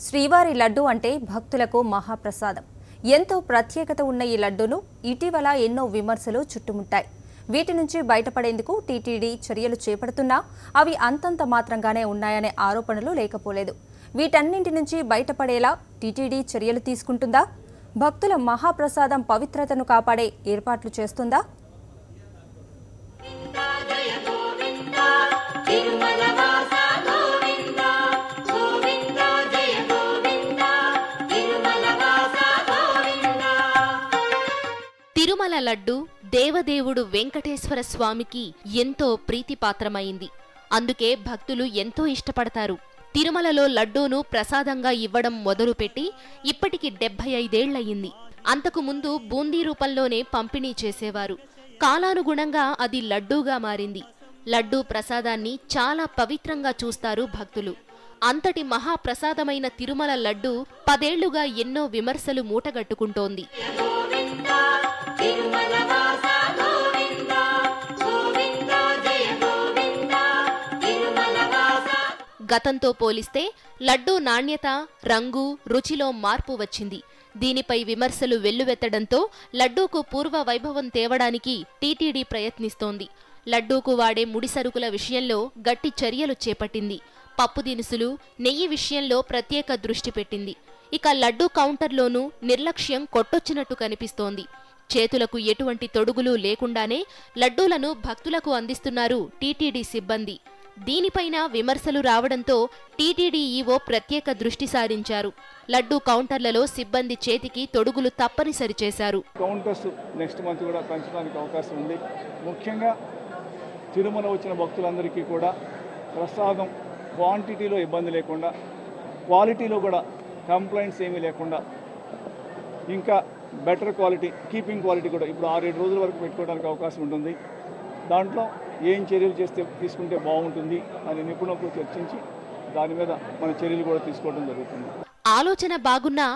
శ్రీవారి లడ్డు అంటే భక్తులకు మహాప్రసాదం. ఎంతో ప్రత్యేకత ఉన్న ఈ లడ్డూను ఇటీవల ఎన్నో విమర్శలు చుట్టుముట్టాయి. వీటి నుంచి బయటపడేందుకు టీటీడీ చర్యలు చేపడుతున్నా అవి అంతంత మాత్రంగానే ఉన్నాయనే ఆరోపణలు లేకపోలేదు. వీటన్నింటి నుంచి బయటపడేలా టీటీడీ చర్యలు తీసుకుంటుందా? భక్తుల మహాప్రసాదం పవిత్రతను కాపాడే ఏర్పాట్లు చేస్తుందా? తిరుమల లడ్డు దేవదేవుడు వెంకటేశ్వర స్వామికి ఎంతో ప్రీతిపాత్రమైంది. అందుకే భక్తులు ఎంతో ఇష్టపడతారు. తిరుమలలో లడ్డూను ప్రసాదంగా ఇవ్వడం మొదలుపెట్టి ఇప్పటికి 75 ఏళ్లయింది. అంతకు ముందు బూందీ రూపంలోనే పంపిణీ చేసేవారు. కాలానుగుణంగా అది లడ్డూగా మారింది. లడ్డూ ప్రసాదాన్ని చాలా పవిత్రంగా చూస్తారు భక్తులు. అంతటి మహాప్రసాదమైన తిరుమల లడ్డు 10 ఏళ్లుగా ఎన్నో విమర్శలు మూటగట్టుకుంటోంది. గతంతో పోలిస్తే లడ్డూ నాణ్యత, రంగు, రుచిలో మార్పు వచ్చింది. దీనిపై విమర్శలు వెల్లువెత్తడంతో లడ్డూకు పూర్వ వైభవం తేవడానికి టీటీడీ ప్రయత్నిస్తోంది. లడ్డూకు వాడే ముడిసరుకుల విషయంలో గట్టి చర్యలు చేపట్టింది. పప్పు దినుసులు, నెయ్యి విషయంలో ప్రత్యేక దృష్టి పెట్టింది. ఇక లడ్డూ కౌంటర్లోనూ నిర్లక్ష్యం కొట్టొచ్చినట్టు కనిపిస్తోంది. చేతులకు ఎటువంటి తొడుగులు లేకుండానే లడ్డూలను భక్తులకు అందిస్తున్నారు టీటీడీ సిబ్బంది. దీనిపైన విమర్శలు రావడంతో టీటీడీ ఈవో ప్రత్యేక దృష్టి సారించారు. లడ్డూ కౌంటర్లలో సిబ్బంది చేతికి తొడుగులు తప్పనిసరి చేశారు. కౌంటర్స్ నెక్స్ట్ మంత్ కూడా పెంచడానికి అవకాశం ఉంది. ముఖ్యంగా తిరుమల వచ్చిన భక్తులందరికీ కూడా ప్రసాదం క్వాంటిటీలో ఇబ్బంది లేకుండా, క్వాలిటీలో కూడా కంప్లైంట్స్ ఏమీ లేకుండా, ఇంకా బెటర్ క్వాలిటీ, కీపింగ్ క్వాలిటీ కూడా ఇప్పుడు 6-7 రోజుల వరకు పెట్టుకోవడానికి అవకాశం ఉంటుంది. దాంట్లో ఏం చర్యలు తీసుకుంటే బాగుంటుంది అని నిపుణులతో చర్చించి దాని మీద మన చర్యలు కూడా తీసుకోవడం జరుగుతుంది. ఆలోచన బాగున్నా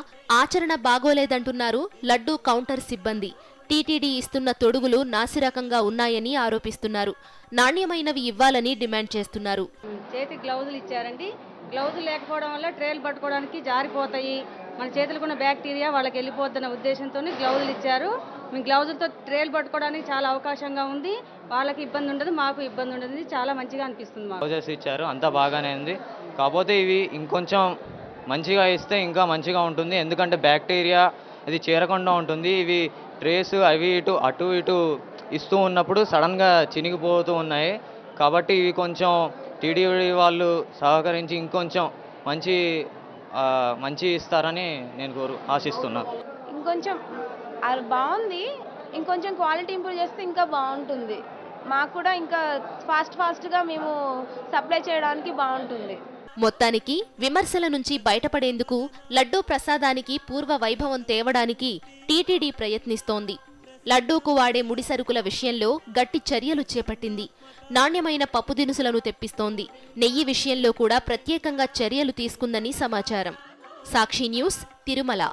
ఆచరణ బాగోలేదంటున్నారు లడ్డూ కౌంటర్ సిబ్బంది. టీటీడీ ఇస్తున్న తొడుగులు నాసిరకంగా ఉన్నాయని ఆరోపిస్తున్నారు. నాణ్యమైనవి ఇవ్వాలని డిమాండ్ చేస్తున్నారు. చేతి గ్లౌజులు ఇచ్చారండి. గ్లౌజులు లేకపోవడం వల్ల ట్రేలు పట్టుకోవడానికి జారిపోతాయి, మన చేతులకు ఉన్న బ్యాక్టీరియా వాళ్ళకి వెళ్ళిపోతున్న ఉద్దేశంతో గ్లౌజులు ఇచ్చారు. మేము గ్లౌజులతో ట్రేలు పట్టుకోవడానికి చాలా అవకాశంగా ఉంది. వాళ్ళకి ఇబ్బంది ఉండదు, మాకు ఇబ్బంది ఉండదు. చాలా మంచిగా అనిపిస్తుంది. గ్లౌజెస్ ఇచ్చారు, అంతా బాగానే ఉంది. కాకపోతే ఇవి ఇంకొంచెం మంచిగా ఇస్తే ఇంకా మంచిగా ఉంటుంది. ఎందుకంటే బ్యాక్టీరియా అది చేరకుండా ఉంటుంది. ఇవి ట్రేస్ అవి అటు ఇటు ఇస్తూ ఉన్నప్పుడు సడన్గా చినిగిపోతూ ఉన్నాయి. కాబట్టి ఇవి కొంచెం టీడీడీ వాళ్ళు సహకరించి ఇంకొంచెం మంచి ఇస్తారని నేను ఆశిస్తున్నాను. ఇంకొంచెం బాగుంది, ఇంకొంచెం క్వాలిటీ ఇంప్రూవ్ చేస్తే ఇంకా బాగుంటుంది. మాకు కూడా ఇంకా ఫాస్ట్గా మేము సప్లై చేయడానికి బాగుంటుంది. మొత్తానికి విమర్శల నుంచి బయటపడేందుకు లడ్డూ ప్రసాదానికి పూర్వ వైభవం తేవడానికి టీటీడీ ప్రయత్నిస్తోంది. లడ్డూకు వాడే ముడిసరుకుల విషయంలో గట్టి చర్యలు చేపట్టింది. నాణ్యమైన పప్పు దినుసులను తెప్పిస్తోంది. నెయ్యి విషయంలో కూడా ప్రత్యేకంగా చర్యలు తీసుకుందని సమాచారం. సాక్షి న్యూస్, తిరుమల.